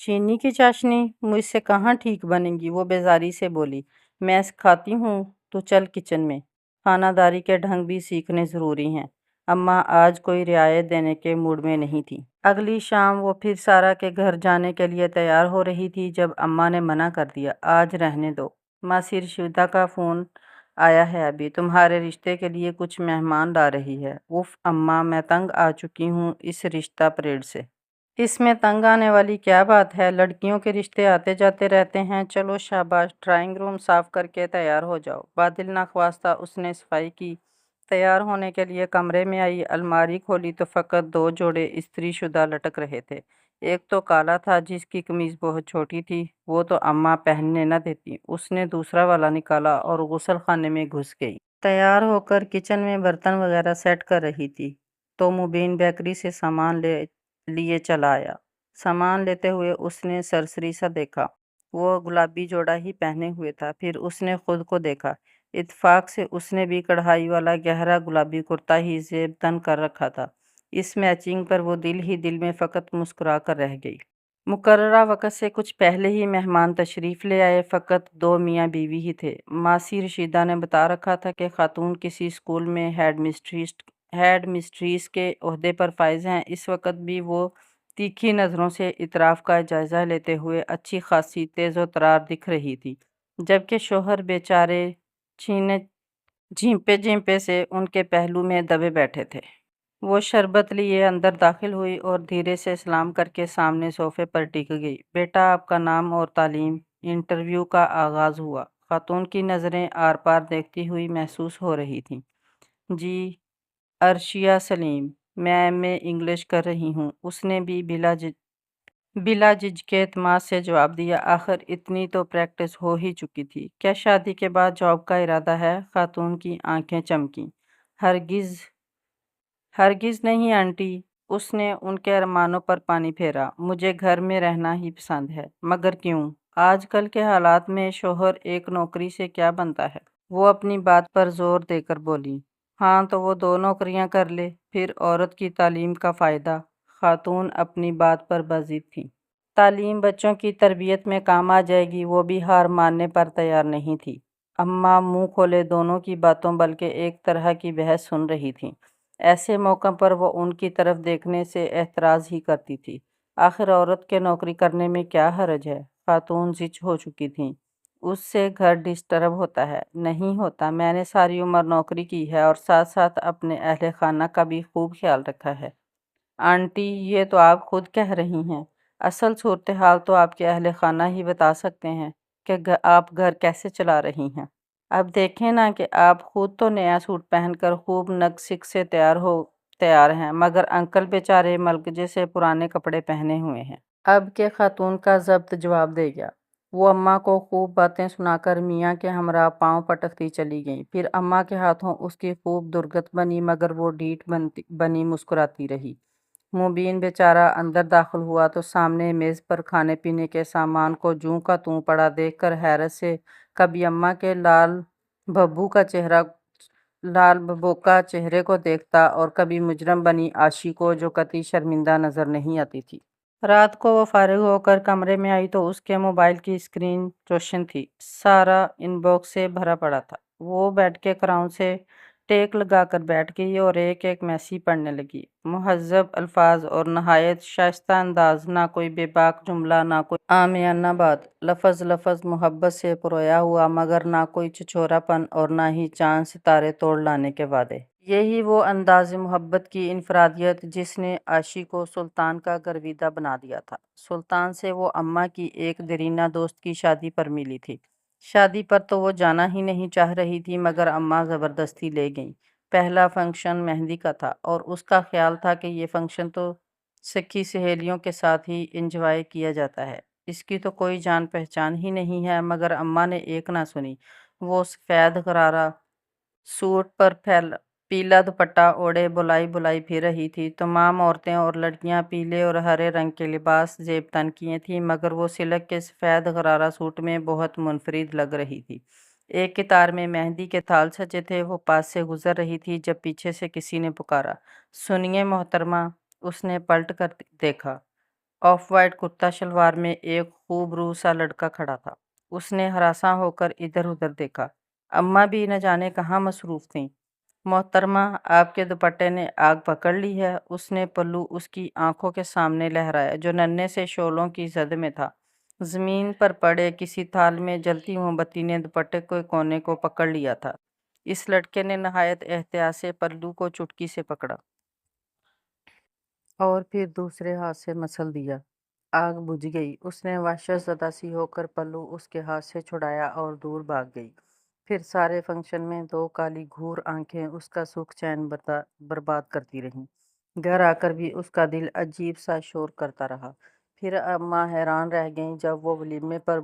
چینی کی چاشنی مجھ سے کہاں ٹھیک بنے گی، وہ بیزاری سے بولی۔ میں سکھاتی ہوں، تو چل کچن میں۔ خانہ داری کے ڈھنگ بھی سیکھنے ضروری ہیں۔ اماں آج کوئی رعایت دینے کے موڈ میں نہیں تھی۔ اگلی شام وہ پھر سارا کے گھر جانے کے لیے تیار ہو رہی تھی جب اماں نے منع کر دیا، آج رہنے دو۔ ماسی رشیدہ کا فون آیا ہے ابھی، تمہارے رشتے کے لیے کچھ مہمان لا رہی ہے۔ اف اماں، میں تنگ آ چکی ہوں اس رشتہ پریڈ سے۔ اس میں تنگ آنے والی کیا بات ہے، لڑکیوں کے رشتے آتے جاتے رہتے ہیں۔ چلو شاباش، ڈرائنگ روم صاف کر کے تیار ہو جاؤ۔ بادل ناخواستہ اس نے صفائی کی، تیار ہونے کے لیے کمرے میں آئی۔ الماری کھولی تو فقط 2 جوڑے استری شدہ لٹک رہے تھے۔ ایک تو کالا تھا جس کی قمیض بہت چھوٹی تھی، وہ تو اماں پہننے نہ دیتی۔ اس نے دوسرا والا نکالا اور غسل خانے میں گھس گئی۔ تیار ہو کر کچن میں برتن وغیرہ سیٹ کر رہی تھی تو مبین بیکری سے سامان لیے چلا آیا۔ سامان لیتے ہوئے اس نے سرسری سا دیکھا، وہ گلابی جوڑا ہی پہنے ہوئے تھا۔ پھر اس نے خود کو دیکھا، اتفاق سے اس نے بھی کڑھائی والا گہرا گلابی کرتا ہی زیب تن کر رکھا تھا۔ اس میچنگ پر وہ دل ہی دل میں فقط مسکرا کر رہ گئی۔ مقررہ وقت سے کچھ پہلے ہی مہمان تشریف لے آئے، فقط 2 میاں بیوی ہی تھے۔ ماسی رشیدہ نے بتا رکھا تھا کہ خاتون کسی اسکول میں ہیڈ مسٹریس کے عہدے پر فائز ہیں۔ اس وقت بھی وہ تیکھی نظروں سے اطراف کا جائزہ لیتے ہوئے اچھی خاصی تیز و ترار دکھ رہی تھی، جبکہ شوہر بیچارے جھیمپے جھیمپے سے ان کے پہلو میں دبے بیٹھے تھے۔ وہ شربت لیے اندر داخل ہوئی اور دھیرے سے سلام کر کے سامنے صوفے پر ٹک گئی۔ بیٹا، آپ کا نام اور تعلیم؟ انٹرویو کا آغاز ہوا۔ خاتون کی نظریں آر پار دیکھتی ہوئی محسوس ہو رہی تھیں۔ جی، عرشیہ سلیم، میں ایم اے انگلش کر رہی ہوں، اس نے بھی بلا جھجک اعتماد سے جواب دیا۔ آخر اتنی تو پریکٹس ہو ہی چکی تھی۔ کیا شادی کے بعد جاب کا ارادہ ہے؟ خاتون کی آنکھیں چمکیں۔ ہرگز نہیں آنٹی، اس نے ان کے ارمانوں پر پانی پھیرا۔ مجھے گھر میں رہنا ہی پسند ہے۔ مگر کیوں؟ آج کل کے حالات میں شوہر ایک نوکری سے کیا بنتا ہے؟ وہ اپنی بات پر زور دے کر بولی۔ ہاں تو وہ 2 نوکریاں کر لے، پھر عورت کی تعلیم کا فائدہ؟ خاتون اپنی بات پر بضد تھی۔ تعلیم بچوں کی تربیت میں کام آ جائے گی، وہ بھی ہار ماننے پر تیار نہیں تھی۔ اماں منہ کھولے دونوں کی باتوں بلکہ ایک طرح کی بحث سن رہی تھیں۔ ایسے موقع پر وہ ان کی طرف دیکھنے سے احتراز ہی کرتی تھی۔ آخر عورت کے نوکری کرنے میں کیا حرج ہے؟ خاتون زچ ہو چکی تھیں۔ اس سے گھر ڈسٹرب ہوتا ہے۔ نہیں ہوتا، میں نے ساری عمر نوکری کی ہے اور ساتھ ساتھ اپنے اہل خانہ کا بھی خوب خیال رکھا ہے۔ آنٹی، یہ تو آپ خود کہہ رہی ہیں۔ اصل صورتحال تو آپ کے اہل خانہ ہی بتا سکتے ہیں کہ آپ گھر کیسے چلا رہی ہیں۔ اب دیکھیں نا کہ آپ خود تو نیا سوٹ پہن کر خوب نگ سک سے تیار ہیں، مگر انکل بیچارے ملگجے سے پرانے کپڑے پہنے ہوئے ہیں۔ اب کے خاتون کا ضبط جواب دے گیا۔ وہ اماں کو خوب باتیں سنا کر میاں کے ہمراہ پاؤں پٹکتی چلی گئیں۔ پھر اماں کے ہاتھوں اس کی خوب درگت بنی، مگر وہ ڈھیٹ بنی مسکراتی رہی۔ مبین بیچارہ اندر داخل ہوا تو سامنے میز پر کھانے پینے کے سامان کو جوں کا توں پڑا دیکھ کر حیرت سے کبھی اماں کے لال بھبوکا چہرے کو دیکھتا اور کبھی مجرم بنی عاشی کو جو قطعی شرمندہ نظر نہیں آتی تھی۔ رات کو وہ فارغ ہو کر کمرے میں آئی تو اس کے موبائل کی اسکرین روشن تھی، سارا ان باکس سے بھرا پڑا تھا۔ وہ بیڈ کے کراؤن سے ٹیک لگا کر بیٹھ گئی اور ایک ایک میسیج پڑھنے لگی۔ مہذب الفاظ اور نہایت شائستہ انداز، نہ کوئی بے باک جملہ، نہ کوئی عامیانہ بات، لفظ لفظ محبت سے پرویا ہوا، مگر نہ کوئی چھچورا پن اور نہ ہی چاند ستارے توڑ لانے کے وعدے۔ یہی وہ انداز محبت کی انفرادیت جس نے عاشی کو سلطان کا گرویدہ بنا دیا تھا۔ سلطان سے وہ اماں کی ایک دیرینہ دوست کی شادی پر ملی تھی۔ شادی پر تو وہ جانا ہی نہیں چاہ رہی تھی، مگر اماں زبردستی لے گئیں۔ پہلا فنکشن مہندی کا تھا اور اس کا خیال تھا کہ یہ فنکشن تو سکی سہیلیوں کے ساتھ ہی انجوائے کیا جاتا ہے، اس کی تو کوئی جان پہچان ہی نہیں ہے۔ مگر اماں نے ایک نہ سنی۔ وہ سفید غرارہ سوٹ پر پیلا دوپٹہ اوڑھے بلائی پھر رہی تھی۔ تمام عورتیں اور لڑکیاں پیلے اور ہرے رنگ کے لباس زیب تن کیے تھیں، مگر وہ سلک کے سفید غرارہ سوٹ میں بہت منفرد لگ رہی تھی۔ ایک قطار میں مہندی کے تھال سجے تھے۔ وہ پاس سے گزر رہی تھی جب پیچھے سے کسی نے پکارا، سنیے محترمہ۔ اس نے پلٹ کر دیکھا آف وائٹ کرتا شلوار میں ایک خوب روح سا لڑکا کھڑا تھا۔ اس نے ہراساں ہو کر ادھر ادھر دیکھا۔ اماں بھی نہ جانے کہاں مصروف تھیں۔ محترمہ، آپ کے دوپٹے نے آگ پکڑ لی ہے۔ اس نے پلو اس کی آنکھوں کے سامنے لہرایا جو ننھے سے شعلوں کی زد میں تھا۔ زمین پر پڑے کسی تھال میں جلتی موم بتی نے دوپٹے کے کونے کو پکڑ لیا تھا۔ اس لڑکے نے نہایت احتیاط سے پلو کو چٹکی سے پکڑا اور پھر دوسرے ہاتھ سے مسل دیا۔ آگ بجھ گئی۔ اس نے وحشت زدہ سی ہو کر پلو اس کے ہاتھ سے چھڑایا اور دور بھاگ گئی۔ پھر سارے فنکشن میں دو کالی گھور آنکھیں اس کا سکھ چین برباد کرتی رہیں۔ گھر آ کر بھی اس کا دل عجیب سا شور کرتا رہا۔ پھر اماں حیران رہ گئیں جب وہ ولیمے پر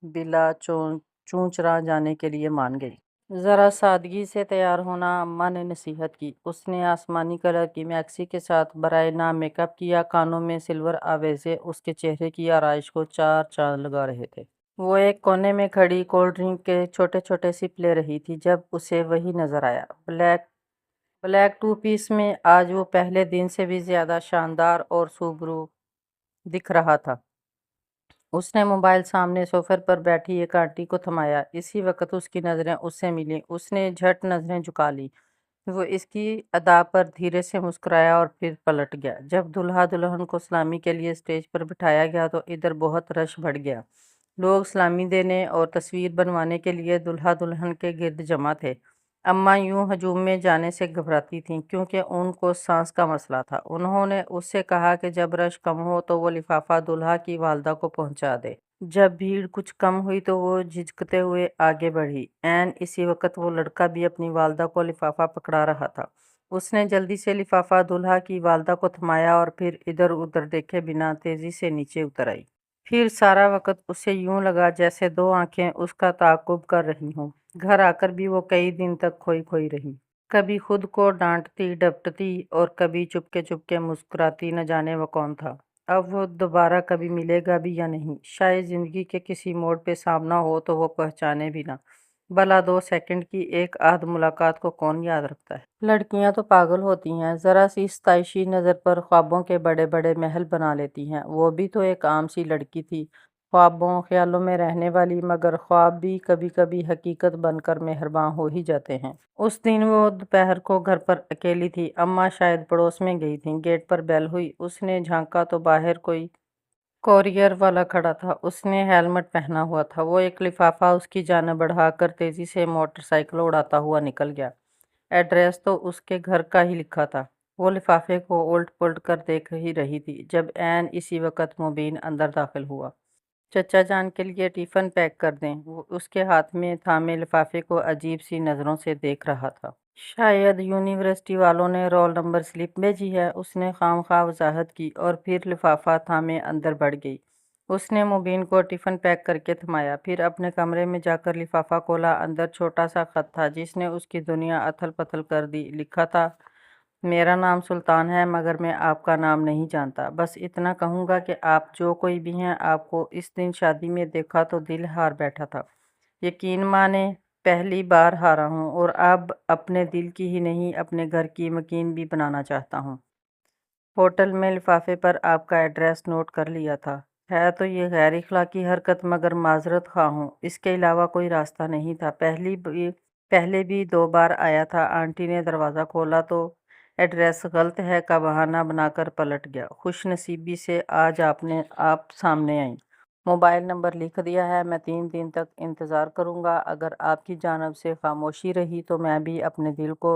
بلا چونچرا جانے کے لیے مان گئی۔ ذرا سادگی سے تیار ہونا، اماں نے نصیحت کی۔ اس نے آسمانی کلر کی میکسی کے ساتھ برائے نام میک اپ کیا۔ کانوں میں سلور آویزے اس کے چہرے کی آرائش کو چار چاند لگا رہے تھے۔ وہ ایک کونے میں کھڑی کولڈ ڈرنک کے چھوٹے چھوٹے سپ لے رہی تھی جب اسے وہی نظر آیا۔ بلیک ٹو پیس میں آج وہ پہلے دن سے بھی زیادہ شاندار اور سوبرو دکھ رہا تھا۔ اس نے موبائل سامنے صوفے پر بیٹھی ایک آنٹی کو تھمایا۔ اسی وقت اس کی نظریں اس سے ملیں۔ اس نے جھٹ نظریں جھکا لیں۔ وہ اس کی ادا پر دھیرے سے مسکرایا اور پھر پلٹ گیا۔ جب دلہا دلہن کو سلامی کے لیے اسٹیج پر بٹھایا گیا تو ادھر بہت رش بڑھ گیا۔ لوگ سلامی دینے اور تصویر بنوانے کے لیے دلہا دلہن کے گرد جمع تھے۔ اماں یوں ہجوم میں جانے سے گھبراتی تھیں کیونکہ ان کو سانس کا مسئلہ تھا۔ انہوں نے اس سے کہا کہ جب رش کم ہو تو وہ لفافہ دلہا کی والدہ کو پہنچا دے۔ جب بھیڑ کچھ کم ہوئی تو وہ جھجکتے ہوئے آگے بڑھی۔ عین اسی وقت وہ لڑکا بھی اپنی والدہ کو لفافہ پکڑا رہا تھا۔ اس نے جلدی سے لفافہ دلہا کی والدہ کو تھمایا اور پھر ادھر ادھر دیکھے بنا تیزی سے نیچے اتر آئی۔ پھر سارا وقت اسے یوں لگا جیسے دو آنکھیں اس کا تعاقب کر رہی ہوں۔ گھر آ کر بھی وہ کئی دن تک کھوئی کھوئی رہی۔ کبھی خود کو ڈانٹتی ڈپٹتی اور کبھی چپکے مسکراتی، نہ جانے وہ کون تھا۔ اب وہ دوبارہ کبھی ملے گا بھی یا نہیں۔ شاید زندگی کے کسی موڑ پہ سامنا ہو تو وہ پہچانے بھی نہ۔ بھلا 2 سیکنڈ کی ایک آدھ ملاقات کو کون یاد رکھتا ہے؟ لڑکیاں تو پاگل ہوتی ہیں، ذرا سی ستائشی نظر پر خوابوں کے بڑے بڑے محل بنا لیتی ہیں۔ وہ بھی تو ایک عام سی لڑکی تھی، خوابوں خیالوں میں رہنے والی، مگر خواب بھی کبھی کبھی حقیقت بن کر مہرباں ہو ہی جاتے ہیں۔ اس دن وہ دوپہر کو گھر پر اکیلی تھی۔ اماں شاید پڑوس میں گئی تھیں۔ گیٹ پر بیل ہوئی۔ اس نے جھانکا تو باہر کوئی کورئیر والا کھڑا تھا۔ اس نے ہیلمٹ پہنا ہوا تھا۔ وہ ایک لفافہ اس کی جانب بڑھا کر تیزی سے موٹر سائیکل اڑاتا ہوا نکل گیا۔ ایڈریس تو اس کے گھر کا ہی لکھا تھا۔ وہ لفافے کو الٹ پلٹ کر دیکھ ہی رہی تھی جب عین اسی وقت مبین اندر داخل ہوا۔ چچا جان کے لیے ٹفن پیک کر دیں۔ وہ اس کے ہاتھ میں تھامے لفافے کو عجیب سی نظروں سے دیکھ رہا تھا۔ شاید یونیورسٹی والوں نے رول نمبر سلپ بھیجی ہے، اس نے خواہ وضاحت کی اور پھر لفافہ تھامے اندر بڑھ گئی۔ اس نے مبین کو ٹفن پیک کر کے تھمایا، پھر اپنے کمرے میں جا کر لفافہ کھولا۔ اندر چھوٹا سا خط تھا جس نے اس کی دنیا اتھل پتھل کر دی۔ لکھا تھا، میرا نام سلطان ہے مگر میں آپ کا نام نہیں جانتا۔ بس اتنا کہوں گا کہ آپ جو کوئی بھی ہیں، آپ کو اس دن شادی میں دیکھا تو دل ہار بیٹھا تھا۔ یقین مانیں پہلی بار ہارا ہوں اور اب اپنے دل کی ہی نہیں اپنے گھر کی مکین بھی بنانا چاہتا ہوں۔ ہوٹل میں لفافے پر آپ کا ایڈریس نوٹ کر لیا تھا۔ ہے تو یہ غیر اخلاقی حرکت مگر معذرت خواہ ہوں، اس کے علاوہ کوئی راستہ نہیں تھا۔ پہلے بھی 2 بار آیا تھا۔ آنٹی نے دروازہ کھولا تو ایڈریس غلط ہے کا بہانہ بنا کر پلٹ گیا۔ خوش نصیبی سے آج آپ سامنے آئیں۔ موبائل نمبر لکھ دیا ہے، میں 3 دن تک انتظار کروں گا۔ اگر آپ کی جانب سے خاموشی رہی تو میں بھی اپنے دل کو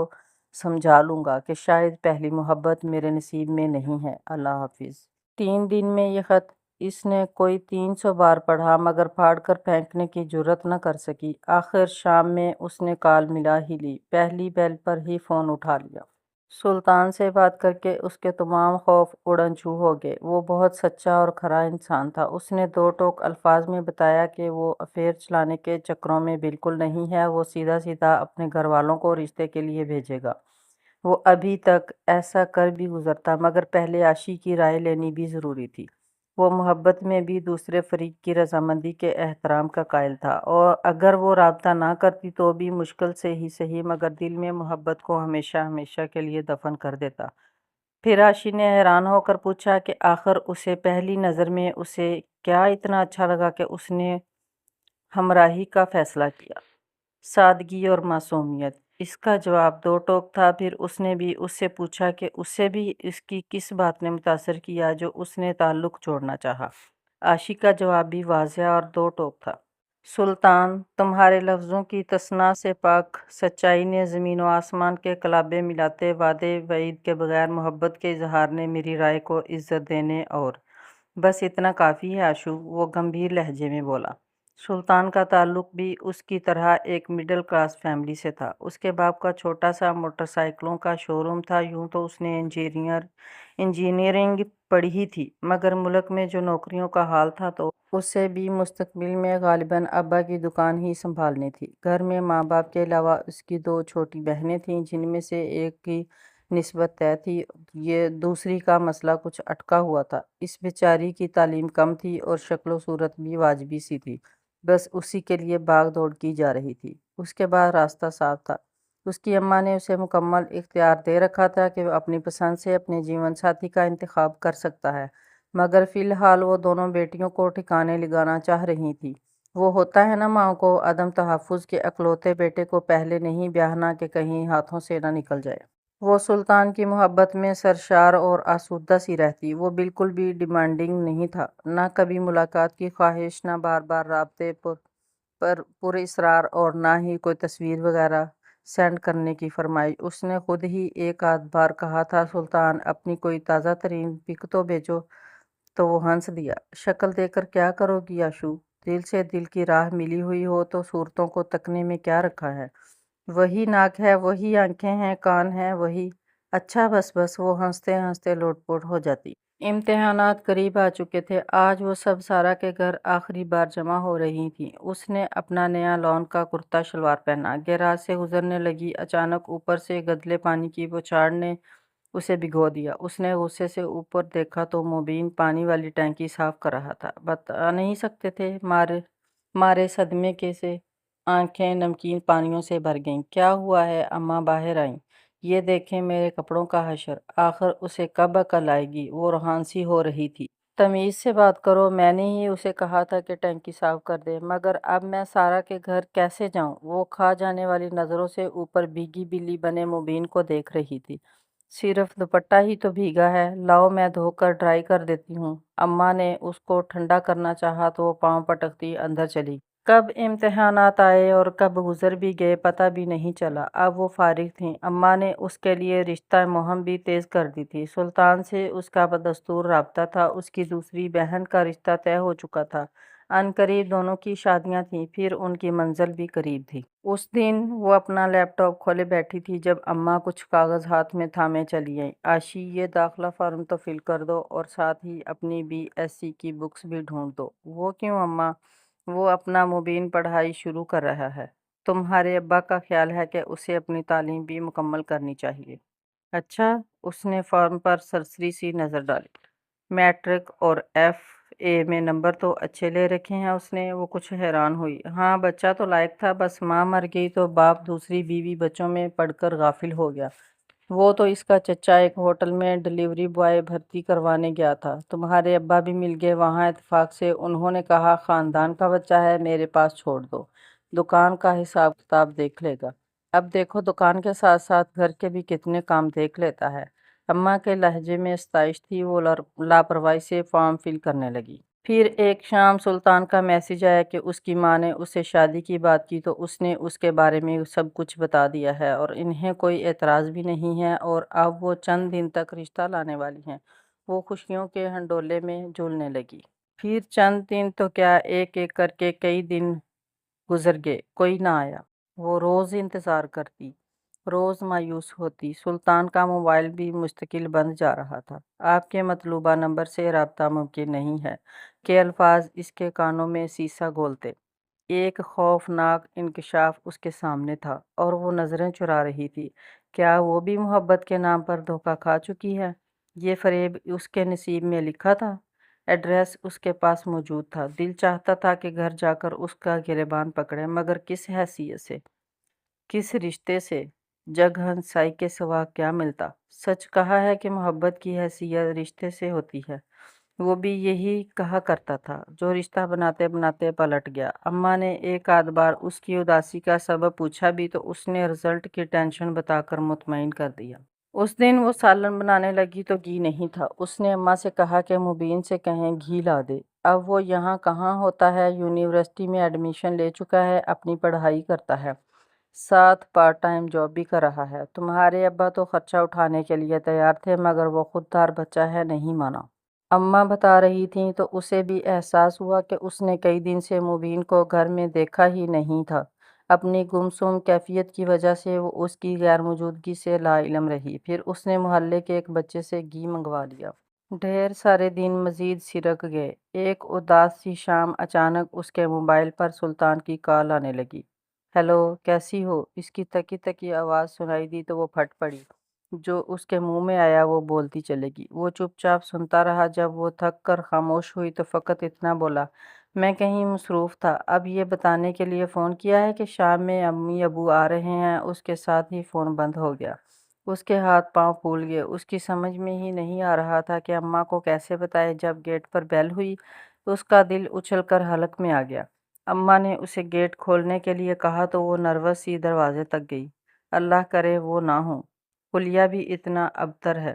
سمجھا لوں گا کہ شاید پہلی محبت میرے نصیب میں نہیں ہے۔ اللہ حافظ۔ 3 دن میں یہ خط اس نے کوئی 300 بار پڑھا مگر پھاڑ کر پھینکنے کی جرات نہ کر سکی۔ آخر شام میں اس نے کال ملا ہی لی۔ پہلی بیل پر ہی فون اٹھا لیا۔ سلطان سے بات کر کے اس کے تمام خوف اڑن چھو ہو گئے۔ وہ بہت سچا اور کھرا انسان تھا۔ اس نے 2 ٹوک الفاظ میں بتایا کہ وہ افیئر چلانے کے چکروں میں بالکل نہیں ہے، وہ سیدھا سیدھا اپنے گھر والوں کو رشتے کے لیے بھیجے گا۔ وہ ابھی تک ایسا کر بھی گزرتا مگر پہلے عاشق کی رائے لینی بھی ضروری تھی۔ وہ محبت میں بھی دوسرے فریق کی رضامندی کے احترام کا قائل تھا، اور اگر وہ رابطہ نہ کرتی تو بھی مشکل سے ہی صحیح مگر دل میں محبت کو ہمیشہ ہمیشہ کے لیے دفن کر دیتا۔ پھر عاشی نے حیران ہو کر پوچھا کہ آخر اسے پہلی نظر میں اسے کیا اتنا اچھا لگا کہ اس نے ہمراہی کا فیصلہ کیا؟ سادگی اور معصومیت۔ اس کا جواب دو ٹوک تھا۔ پھر اس نے بھی اس سے پوچھا کہ اسے بھی اس کی کس بات نے متاثر کیا جو اس نے تعلق جوڑنا چاہا۔ عاشی کا جواب بھی واضح اور دو ٹوک تھا۔ سلطان، تمہارے لفظوں کی تصنع سے پاک سچائی نے زمین و آسمان کے کلابے ملاتے وعدے وعید کے بغیر محبت کے اظہار نے میری رائے کو عزت دینے اور بس اتنا کافی ہے عاشو، وہ گمبھیر لہجے میں بولا۔ سلطان کا تعلق بھی اس کی طرح ایک مڈل کلاس فیملی سے تھا۔ اس کے باپ کا چھوٹا سا موٹر سائیکلوں کا شو روم تھا۔ یوں تو اس نے انجینئرنگ پڑھی تھی، مگر ملک میں جو نوکریوں کا حال تھا تو اسے بھی مستقبل میں غالباً ابا کی دکان ہی سنبھالنی تھی۔ گھر میں ماں باپ کے علاوہ اس کی دو چھوٹی بہنیں تھیں، جن میں سے ایک کی نسبت طے تھی، یہ دوسری کا مسئلہ کچھ اٹکا ہوا تھا۔ اس بیچاری کی تعلیم کم تھی اور شکل و صورت بھی واجبی سی تھی، بس اسی کے لیے بھاگ دوڑ کی جا رہی تھی۔ اس کے بعد راستہ صاف تھا۔ اس کی اماں نے اسے مکمل اختیار دے رکھا تھا کہ وہ اپنی پسند سے اپنے جیون ساتھی کا انتخاب کر سکتا ہے، مگر فی الحال وہ دونوں بیٹیوں کو ٹھکانے لگانا چاہ رہی تھی۔ وہ ہوتا ہے نا ماں کو عدم تحفظ کے اکلوتے بیٹے کو پہلے نہیں بیاہنا کہ کہیں ہاتھوں سے نہ نکل جائے۔ وہ سلطان کی محبت میں سرشار اور آسودہ سی رہتی۔ وہ بالکل بھی ڈیمانڈنگ نہیں تھا، نہ کبھی ملاقات کی خواہش، نہ بار بار رابطے پر اصرار، اور نہ ہی کوئی تصویر وغیرہ سینڈ کرنے کی فرمائش۔ اس نے خود ہی ایک آدھ بار کہا تھا، سلطان اپنی کوئی تازہ ترین پک تو بھیجو، تو وہ ہنس دیا۔ شکل دیکھ کر کیا کرو گی عاشو؟ دل سے دل کی راہ ملی ہوئی ہو تو صورتوں کو تکنے میں کیا رکھا ہے؟ وہی ناک ہے، وہی آنکھیں ہیں، کان ہیں وہی۔ اچھا بس بس، وہ ہنستے ہنستے لوٹ پوٹ ہو جاتی۔ امتحانات قریب آ چکے تھے۔ آج وہ سب سارا کے گھر آخری بار جمع ہو رہی تھیں۔ اس نے اپنا نیا لون کا کرتا شلوار پہنا۔ گیراج سے گزرنے لگی، اچانک اوپر سے گدلے پانی کی بوچھاڑ نے اسے بھگو دیا۔ اس نے غصے سے اوپر دیکھا تو مبین پانی والی ٹینکی صاف کر رہا تھا۔ بتا نہیں سکتے تھے، مارے صدمے کے سے آنکھیں نمکین پانیوں سے بھر گئیں۔ کیا ہوا ہے؟ اماں باہر آئیں۔ یہ دیکھیں میرے کپڑوں کا حشر! آخر اسے کب عقل آئے گی؟ وہ روحان سی ہو رہی تھی۔ تمیز سے بات کرو، میں نے ہی اسے کہا تھا کہ ٹینکی صاف کر دے، مگر اب میں سارا کے گھر کیسے جاؤں؟ وہ کھا جانے والی نظروں سے اوپر بھیگی بلی بنے مبین کو دیکھ رہی تھی۔ صرف دوپٹہ ہی تو بھیگا ہے، لاؤ میں دھو کر ڈرائی کر دیتی ہوں۔ اماں نے اس کو ٹھنڈا کرنا چاہا تو وہ پاؤں پٹکتی اندر چلی گئی۔ کب امتحانات آئے اور کب گزر بھی گئے پتہ بھی نہیں چلا۔ اب وہ فارغ تھیں۔ اماں نے اس کے لیے رشتہ مہم بھی تیز کر دی تھی۔ سلطان سے اس کا بدستور رابطہ تھا۔ اس کی دوسری بہن کا رشتہ طے ہو چکا تھا۔ عنقریب دونوں کی شادیاں تھیں، پھر ان کی منزل بھی قریب تھی۔ اس دن وہ اپنا لیپ ٹاپ کھولے بیٹھی تھی جب اماں کچھ کاغذ ہاتھ میں تھامے چلی آئیں۔ عاشی، یہ داخلہ فارم تو فل کر دو اور ساتھ ہی اپنی BSc کی بکس بھی ڈھونڈ دو۔ وہ کیوں اماں؟ وہ اپنا مبین پڑھائی شروع کر رہا ہے۔ تمہارے ابا کا خیال ہے کہ اسے اپنی تعلیم بھی مکمل کرنی چاہیے۔ اچھا؟ اس نے فارم پر سرسری سی نظر ڈالی۔ میٹرک اور FA میں نمبر تو اچھے لے رکھے ہیں اس نے۔ وہ کچھ حیران ہوئی۔ ہاں، بچہ تو لائق تھا، بس ماں مر گئی تو باپ دوسری بیوی بچوں میں پڑھ کر غافل ہو گیا۔ وہ تو اس کا چچا ایک ہوٹل میں ڈیلیوری بوائے بھرتی کروانے گیا تھا۔ تمہارے ابا بھی مل گئے وہاں اتفاق سے۔ انہوں نے کہا خاندان کا بچہ ہے، میرے پاس چھوڑ دو، دکان کا حساب کتاب دیکھ لے گا۔ اب دیکھو، دکان کے ساتھ ساتھ گھر کے بھی کتنے کام دیکھ لیتا ہے۔ اماں کے لہجے میں ستائش تھی۔ وہ لاپرواہی سے فارم فل کرنے لگی۔ پھر ایک شام سلطان کا میسج آیا کہ اس کی ماں نے اس سے شادی کی بات کی تو اس نے اس کے بارے میں سب کچھ بتا دیا ہے اور انہیں کوئی اعتراض بھی نہیں ہے، اور اب وہ چند دن تک رشتہ لانے والی ہیں۔ وہ خوشیوں کے ہنڈولے میں جھولنے لگی۔ پھر چند دن تو کیا، ایک ایک کر کے کئی دن گزر گئے، کوئی نہ آیا۔ وہ روز انتظار کرتی، روز مایوس ہوتی۔ سلطان کا موبائل بھی مستقل بند جا رہا تھا۔ آپ کے مطلوبہ نمبر سے رابطہ ممکن نہیں ہے کے الفاظ اس کے کانوں میں سیسا گھولتے۔ ایک خوفناک انکشاف اس کے سامنے تھا اور وہ نظریں چرا رہی تھی۔ کیا وہ بھی محبت کے نام پر دھوکہ کھا چکی ہے؟ یہ فریب اس کے نصیب میں لکھا تھا۔ ایڈریس اس کے پاس موجود تھا۔ دل چاہتا تھا کہ گھر جا کر اس کا گریبان پکڑے، مگر کس حیثیت سے، کس رشتے سے؟ جگ ہنسائی کے سوا کیا ملتا؟ سچ کہا ہے کہ محبت کی حیثیت رشتے سے ہوتی ہے۔ وہ بھی یہی کہا کرتا تھا، جو رشتہ بناتے بناتے پلٹ گیا۔ اماں نے ایک آدھ بار اس کی اداسی کا سبب پوچھا بھی تو اس نے رزلٹ کی ٹینشن بتا کر مطمئن کر دیا۔ اس دن وہ سالن بنانے لگی تو گھی نہیں تھا۔ اس نے اماں سے کہا کہ مبین سے کہیں گھی لا دے۔ اب وہ یہاں کہاں ہوتا ہے، یونیورسٹی میں ایڈمیشن لے چکا ہے، اپنی پڑھائی کرتا ہے، ساتھ پارٹ ٹائم جاب بھی کر رہا ہے۔ تمہارے ابا تو خرچہ اٹھانے کے لیے تیار تھے، مگر وہ خوددار بچہ ہے، نہیں مانا۔ اماں بتا رہی تھیں تو اسے بھی احساس ہوا کہ اس نے کئی دن سے مبین کو گھر میں دیکھا ہی نہیں تھا۔ اپنی گمسم کیفیت کی وجہ سے وہ اس کی غیر موجودگی سے لا علم رہی۔ پھر اس نے محلے کے ایک بچے سے گھی منگوا لیا۔ ڈھیر سارے دن مزید سرک گئے۔ ایک اداس سی شام اچانک اس کے موبائل پر سلطان کی کال آنے لگی۔ ہیلو، کیسی ہو؟ اس کی تکی تکی آواز سنائی دی تو وہ پھٹ پڑی۔ جو اس کے منہ میں آیا وہ بولتی چلے گی۔ وہ چپ چاپ سنتا رہا۔ جب وہ تھک کر خاموش ہوئی تو فقط اتنا بولا، میں کہیں مصروف تھا۔ اب یہ بتانے کے لیے فون کیا ہے کہ شام میں امی ابو آ رہے ہیں۔ اس کے ساتھ ہی فون بند ہو گیا۔ اس کے ہاتھ پاؤں پھول گئے۔ اس کی سمجھ میں ہی نہیں آ رہا تھا کہ اماں کو کیسے بتائے۔ جب گیٹ پر بیل ہوئی تو اس کا دل اچھل کر حلق میں آ گیا۔ اماں نے اسے گیٹ کھولنے کے لیے کہا تو وہ نروس سی دروازے تک گئی۔ اللہ کرے وہ نہ ہوں، حلیہ بھی اتنا ابتر ہے۔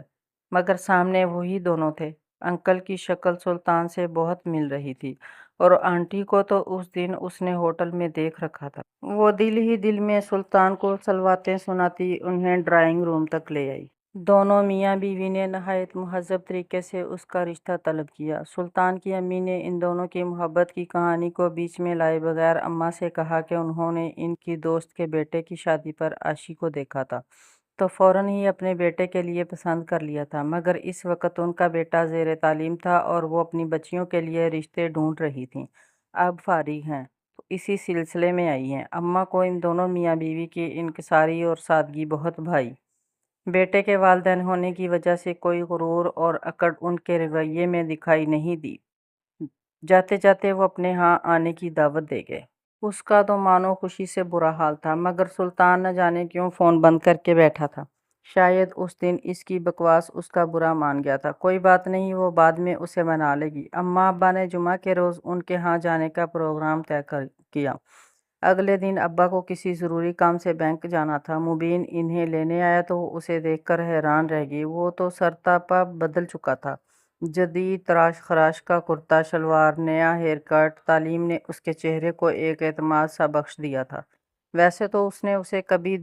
مگر سامنے وہی دونوں تھے۔ انکل کی شکل سلطان سے بہت مل رہی تھی، اور آنٹی کو تو اس دن اس نے ہوٹل میں دیکھ رکھا تھا۔ وہ دل ہی دل میں سلطان کو صلواتیں سناتی انہیں ڈرائنگ روم تک لے آئی۔ دونوں میاں بیوی نے نہایت مہذب طریقے سے اس کا رشتہ طلب کیا۔ سلطان کی امی نے ان دونوں کی محبت کی کہانی کو بیچ میں لائے بغیر اماں سے کہا کہ انہوں نے ان کی دوست کے بیٹے کی شادی پر عاشی کو دیکھا تھا تو فوراً ہی اپنے بیٹے کے لیے پسند کر لیا تھا، مگر اس وقت ان کا بیٹا زیر تعلیم تھا اور وہ اپنی بچیوں کے لیے رشتے ڈھونڈ رہی تھیں۔ اب فارغ ہیں تو اسی سلسلے میں آئی ہیں۔ اماں کو ان دونوں میاں بیوی کی انکساری اور سادگی بہت بھائی۔ بیٹے کے والدین ہونے کی وجہ سے کوئی غرور اور اکڑ ان کے رویے میں دکھائی نہیں دی۔ جاتے جاتے وہ اپنے ہاں آنے کی دعوت دے گئے۔ اس کا تو مانو خوشی سے برا حال تھا، مگر سلطان نہ جانے کیوں فون بند کر کے بیٹھا تھا۔ شاید اس دن اس کی بکواس اس کا برا مان گیا تھا۔ کوئی بات نہیں، وہ بعد میں اسے منا لے گی۔ اماں ابا نے جمعہ کے روز ان کے ہاں جانے کا پروگرام طے کیا۔ اگلے دن ابا کو کسی ضروری کام سے بینک جانا تھا۔ مبین انہیں لینے آیا تو وہ اسے دیکھ کر حیران رہ گئی۔ وہ تو سرتاپا بدل چکا تھا۔ جدید تراش خراش کا کرتا شلوار، نیا ہیئر کٹ، تعلیم نے اس کے چہرے کو ایک اعتماد سا بخش دیا تھا۔ ویسے تو اس نے اسے کبھی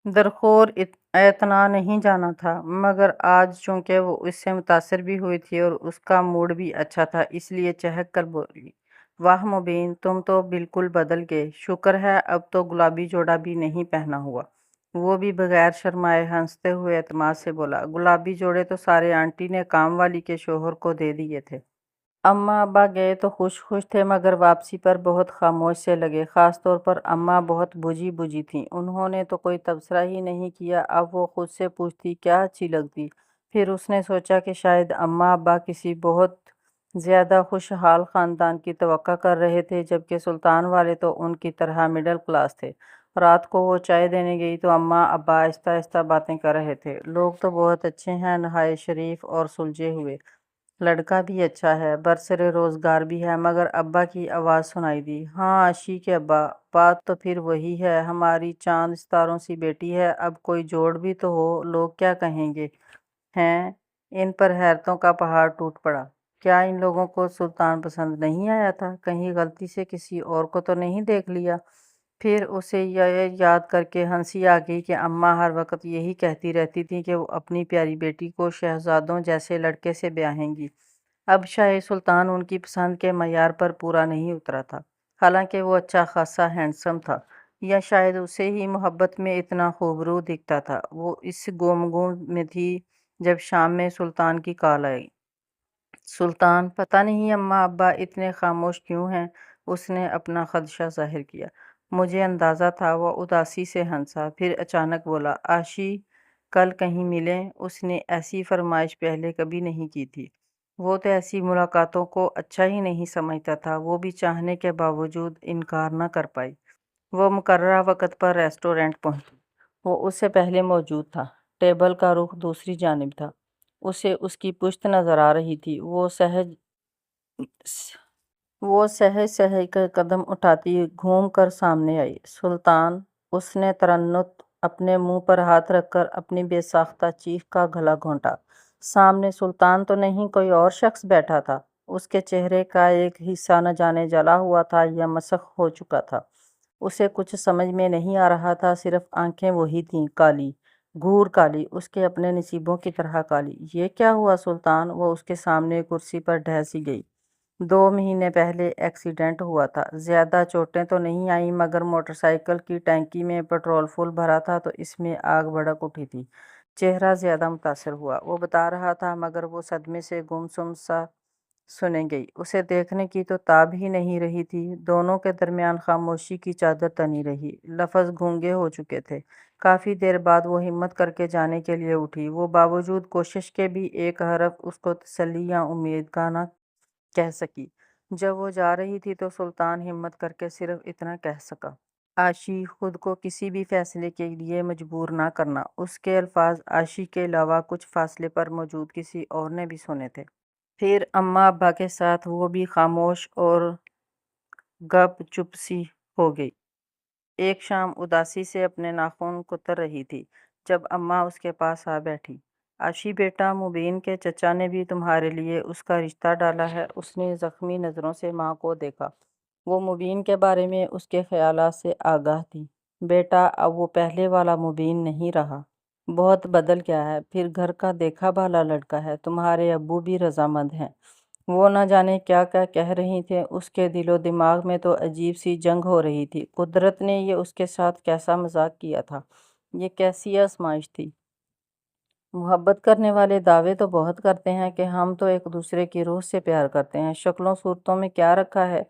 درخور اعتنا نہیں جانا تھا، مگر آج چونکہ وہ اس سے متاثر بھی ہوئی تھی اور اس کا موڈ بھی اچھا تھا، اس لیے چہک کر بولی، واہ مبین، تم تو بالکل بدل گئے۔ شکر ہے اب تو گلابی جوڑا بھی نہیں پہنا ہوا۔ وہ بھی بغیر شرمائے ہنستے ہوئے اعتماد سے بولا، گلابی جوڑے تو سارے آنٹی نے کام والی کے شوہر کو دے دیے تھے۔ اماں ابا گئے تو خوش تھے، مگر واپسی پر بہت خاموش سے لگے۔ خاص طور پر اماں بہت بجھی تھیں۔ انہوں نے تو کوئی تبصرہ ہی نہیں کیا۔ اب وہ خود سے پوچھتی، کیا اچھی لگتی؟ پھر اس نے سوچا کہ شاید اماں ابا کسی بہت زیادہ خوشحال خاندان کی توقع کر رہے تھے، جبکہ سلطان والے تو ان کی طرح مڈل کلاس تھے۔ رات کو وہ چائے دینے گئی تو اماں ابا آہستہ آہستہ باتیں کر رہے تھے، لوگ تو بہت اچھے ہیں، نہایت شریف اور سلجھے ہوئے، لڑکا بھی اچھا ہے، برسر روزگار بھی ہے۔ مگر ابا کی آواز سنائی دی، ہاں عاشق کے ابا، بات تو پھر وہی ہے، ہماری چاند ستاروں سی بیٹی ہے، اب کوئی جوڑ بھی تو ہو، لوگ کیا کہیں گے ہیں۔ ان پر حیرتوں کا پہاڑ ٹوٹ پڑا۔ کیا ان لوگوں کو سلطان پسند نہیں آیا تھا؟ کہیں غلطی سے کسی اور کو تو نہیں دیکھ لیا؟ پھر اسے یہ یاد کر کے ہنسی آ گئی کہ اماں ہر وقت یہی کہتی رہتی تھیں کہ وہ اپنی پیاری بیٹی کو شہزادوں جیسے لڑکے سے بیاہیں گی۔ اب شاید سلطان ان کی پسند کے معیار پر پورا نہیں اترا تھا، حالانکہ وہ اچھا خاصا ہینڈسم تھا، یا شاید اسے ہی محبت میں اتنا خوبرو دکھتا تھا۔ وہ اس گم میں تھی جب شام میں سلطان کی کال آئی۔ سلطان، پتہ نہیں اماں ابا اتنے خاموش کیوں ہیں؟ اس نے اپنا خدشہ ظاہر کیا۔ مجھے اندازہ تھا۔ وہ اداسی سے ہنسا، پھر اچانک بولا، عاشی، کل کہیں ملیں؟ اس نے ایسی فرمائش پہلے کبھی نہیں کی تھی۔ وہ تو ایسی ملاقاتوں کو اچھا ہی نہیں سمجھتا تھا۔ وہ بھی چاہنے کے باوجود انکار نہ کر پائی۔ وہ مقررہ وقت پر ریسٹورینٹ پہنچی۔ وہ اس سے پہلے موجود تھا۔ ٹیبل کا رخ دوسری جانب تھا۔ اسے اس کی پشت نظر آ رہی تھی۔ وہ سہج سہج کر قدم اٹھاتی گھوم کر سامنے آئی۔ سلطان! اس نے ترنت اپنے منہ پر ہاتھ رکھ کر اپنی بے ساختہ چیخ کا گلا گھونٹا۔ سامنے سلطان تو نہیں، کوئی اور شخص بیٹھا تھا۔ اس کے چہرے کا ایک حصہ نہ جانے جلا ہوا تھا یا مسخ ہو چکا تھا۔ اسے کچھ سمجھ میں نہیں آ رہا تھا، صرف آنکھیں وہی تھیں، کالی، گھور کالی، اس کے اپنے نصیبوں کی طرح کالی۔ یہ کیا ہوا سلطان؟ وہ اس کے سامنے کرسی پر ڈھہ سی گئی۔ 2 مہینے پہلے ایکسیڈنٹ ہوا تھا۔ زیادہ چوٹیں تو نہیں آئیں، مگر موٹر سائیکل کی ٹینکی میں پٹرول فل بھرا تھا تو اس میں آگ بھڑک اٹھی تھی۔ چہرہ زیادہ متاثر ہوا۔ وہ بتا رہا تھا مگر وہ صدمے سے گمسم سا سنے گئی۔ اسے دیکھنے کی تو تاب ہی نہیں رہی تھی۔ دونوں کے درمیان خاموشی کی چادر تنی رہی۔ لفظ گونگے ہو چکے تھے۔ کافی دیر بعد وہ ہمت کر کے جانے کے لیے اٹھی۔ وہ باوجود کوشش کے بھی ایک حرف اس کو تسلی یا امید کا نہ کہہ سکی۔ جب وہ جا رہی تھی تو سلطان ہمت کر کے صرف اتنا کہہ سکا: عاشی، خود کو کسی بھی فیصلے کے لیے مجبور نہ کرنا۔ اس کے الفاظ عاشی کے علاوہ کچھ فاصلے پر موجود کسی اور نے بھی سنے تھے۔ پھر اماں ابا کے ساتھ وہ بھی خاموش اور گپ چپ سی ہو گئی۔ ایک شام اداسی سے اپنے ناخن کتر رہی تھی جب اماں اس کے پاس آ بیٹھی۔ عاشی بیٹا، مبین کے چچا نے بھی تمہارے لیے اس کا رشتہ ڈالا ہے۔ اس نے زخمی نظروں سے ماں کو دیکھا۔ وہ مبین کے بارے میں اس کے خیالات سے آگاہ تھی۔ بیٹا، اب وہ پہلے والا مبین نہیں رہا۔ بہت بدل گیا ہے۔ پھر گھر کا دیکھا بھالا لڑکا ہے۔ تمہارے ابو بھی رضامند ہیں۔ وہ نہ جانے کیا کیا کہہ رہی تھیں۔ اس کے دل و دماغ میں تو عجیب سی جنگ ہو رہی تھی۔ قدرت نے یہ اس کے ساتھ کیسا مذاق کیا تھا؟ یہ کیسی آزمائش تھی؟ محبت کرنے والے دعوے تو بہت کرتے ہیں کہ ہم تو ایک دوسرے کی روح سے پیار کرتے ہیں، شکلوں صورتوں میں کیا رکھا ہے،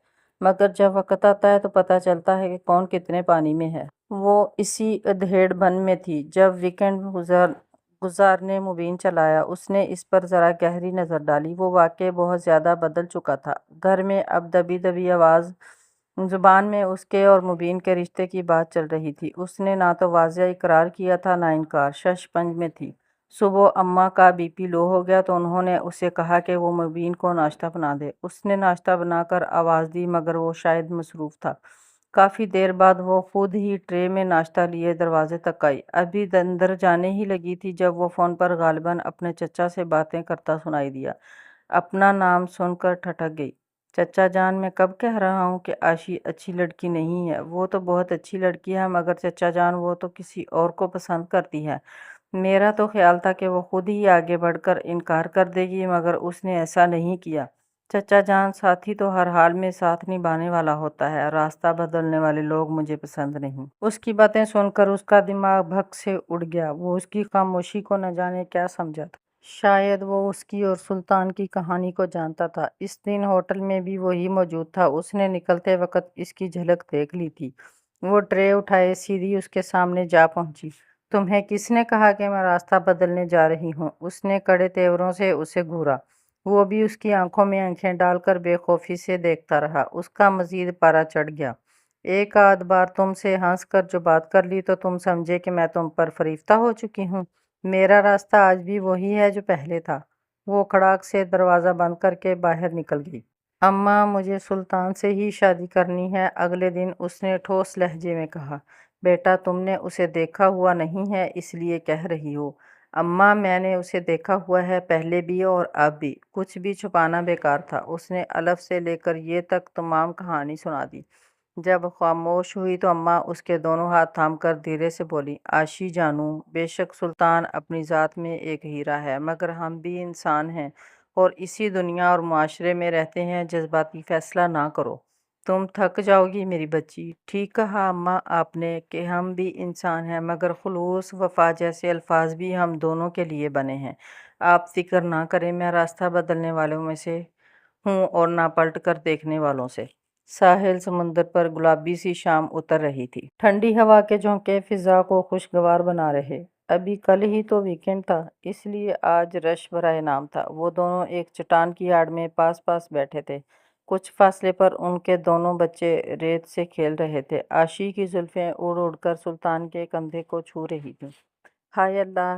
مگر جب وقت آتا ہے تو پتہ چلتا ہے کہ کون کتنے پانی میں ہے۔ وہ اسی ادھیڑ بن میں تھی جب ویکنڈ گزار نے مبین چلایا۔ اس نے اس پر ذرا گہری نظر ڈالی۔ وہ واقعی بہت زیادہ بدل چکا تھا۔ گھر میں اب دبی دبی زبان میں اس کے اور مبین کے رشتے کی بات چل رہی تھی۔ اس نے نہ تو واضح اقرار کیا تھا نہ انکار، شش پنج میں تھی۔ صبح اماں کا بی پی لو ہو گیا تو انہوں نے اسے کہا کہ وہ مبین کو ناشتہ بنا دے۔ اس نے ناشتہ بنا کر آواز دی مگر وہ شاید مصروف تھا۔ کافی دیر بعد وہ خود ہی ٹرے میں ناشتہ لیے دروازے تک آئی۔ ابھی اندر جانے ہی لگی تھی جب وہ فون پر غالباً اپنے چچا سے باتیں کرتا سنائی دیا۔ اپنا نام سن کر ٹھٹک گئی۔ چچا جان، میں کب کہہ رہا ہوں کہ عاشی اچھی لڑکی نہیں ہے؟ وہ تو بہت اچھی لڑکی ہے، مگر چچا جان وہ تو کسی اور کو پسند کرتی ہے۔ میرا تو خیال تھا کہ وہ خود ہی آگے بڑھ کر انکار کر دے گی، مگر اس نے ایسا نہیں کیا۔ چچا جان، ساتھی تو ہر حال میں ساتھ نبھانے والا ہوتا ہے، راستہ بدلنے والے لوگ مجھے پسند نہیں۔ اس کی باتیں سن کر اس کا دماغ بھگ سے اڑ گیا۔ وہ اس کی خاموشی کو نہ جانے کیا سمجھا تھا۔ شاید وہ اس کی اور سلطان کی کہانی کو جانتا تھا۔ اس دن ہوٹل میں بھی وہی موجود تھا۔ اس نے نکلتے وقت اس کی جھلک دیکھ لی تھی۔ وہ ٹرے اٹھائے سیدھی اس کے سامنے جا پہنچی۔ تمہیں کس نے کہا کہ میں راستہ بدلنے جا رہی ہوں؟ اس نے کڑے تیوروں سے اسے گھورا۔ وہ بھی اس کی آنکھوں میں آنکھیں ڈال کر بے خوفی سے دیکھتا رہا۔ اس کا مزید پارا چڑھ گیا۔ ایک آدھ بار تم سے ہنس کر جو بات کر لی تو تم سمجھے کہ میں تم پر فریفتہ ہو چکی ہوں۔ میرا راستہ آج بھی وہی ہے جو پہلے تھا۔ وہ کھڑاک سے دروازہ بند کر کے باہر نکل گئی۔ اماں، مجھے سلطان سے ہی شادی کرنی ہے، اگلے دن اس نے ٹھوس لہجے میں کہا۔ بیٹا، تم نے اسے دیکھا ہوا نہیں ہے اس لیے کہہ رہی ہو۔ اماں، میں نے اسے دیکھا ہوا ہے، پہلے بھی اور اب بھی۔ کچھ بھی چھپانا بیکار تھا۔ اس نے الف سے لے کر یہ تک تمام کہانی سنا دی۔ جب خاموش ہوئی تو اماں اس کے دونوں ہاتھ تھام کر دھیرے سے بولی: عاشی جانو، بے شک سلطان اپنی ذات میں ایک ہیرا ہے، مگر ہم بھی انسان ہیں اور اسی دنیا اور معاشرے میں رہتے ہیں، جذباتی فیصلہ نہ کرو۔ تم تھک جاؤ گی میری بچی۔ ٹھیک کہا اماں آپ نے کہ ہم بھی انسان ہیں، مگر خلوص، وفا جیسے الفاظ بھی ہم دونوں کے لیے بنے ہیں۔ آپ فکر نہ کریں، میں راستہ بدلنے والوں میں سے ہوں اور نہ پلٹ کر دیکھنے والوں سے۔ ساحل سمندر پر گلابی سی شام اتر رہی تھی۔ ٹھنڈی ہوا کے جھونکے فضا کو خوشگوار بنا رہے۔ ابھی کل ہی تو ویکنڈ تھا، اس لیے آج رش برائے نام تھا۔ وہ دونوں ایک چٹان کی آڑ میں پاس پاس بیٹھے تھے۔ کچھ فاصلے پر ان کے دونوں بچے ریت سے کھیل رہے تھے۔ عاشی کی زلفیں اڑ اڑ کر سلطان کے کندھے کو چھو رہی تھیں۔ ہائے اللہ!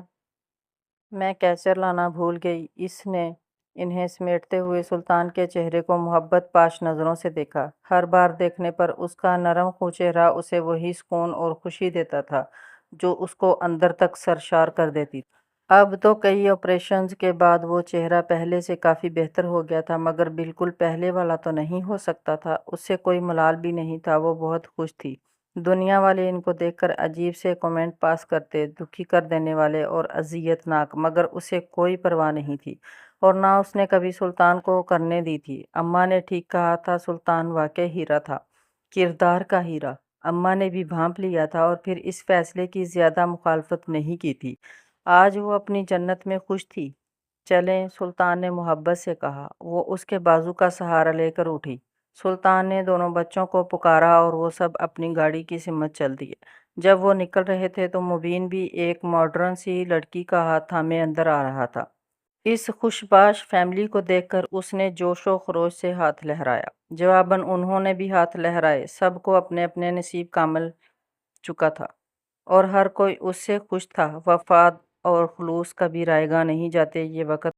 میں کیچر لانا بھول گئی۔ اس نے انہیں سمیٹتے ہوئے سلطان کے چہرے کو محبت پاش نظروں سے دیکھا۔ ہر بار دیکھنے پر اس کا نرم خوں چہرہ اسے وہی سکون اور خوشی دیتا تھا جو اس کو اندر تک سرشار کر دیتی تھی۔ اب تو کئی آپریشنز کے بعد وہ چہرہ پہلے سے کافی بہتر ہو گیا تھا، مگر بالکل پہلے والا تو نہیں ہو سکتا تھا۔ اس سے کوئی ملال بھی نہیں تھا، وہ بہت خوش تھی۔ دنیا والے ان کو دیکھ کر عجیب سے کمنٹ پاس کرتے، دکھی کر دینے والے اور اذیت ناک، مگر اسے کوئی پرواہ نہیں تھی، اور نہ اس نے کبھی سلطان کو کرنے دی تھی۔ اماں نے ٹھیک کہا تھا، سلطان واقعی ہیرا تھا، کردار کا ہیرا۔ اماں نے بھی بھانپ لیا تھا اور پھر اس فیصلے کی زیادہ مخالفت نہیں کی تھی۔ آج وہ اپنی جنت میں خوش تھی۔ چلیں، سلطان نے محبت سے کہا۔ وہ اس کے بازو کا سہارا لے کر اٹھی۔ سلطان نے دونوں بچوں کو پکارا اور وہ سب اپنی گاڑی کی سمت چل دیے۔ جب وہ نکل رہے تھے تو مبین بھی ایک ماڈرن سی لڑکی کا ہاتھ تھامے اندر آ رہا تھا۔ اس خوشباش فیملی کو دیکھ کر اس نے جوش و خروش سے ہاتھ لہرایا۔ جواباً انہوں نے بھی ہاتھ لہرائے۔ سب کو اپنے اپنے نصیب کا مل چکا تھا اور ہر کوئی اس سے خوش تھا۔ وفات اور خلوص کبھی رائیگاں نہیں جاتے، یہ وقت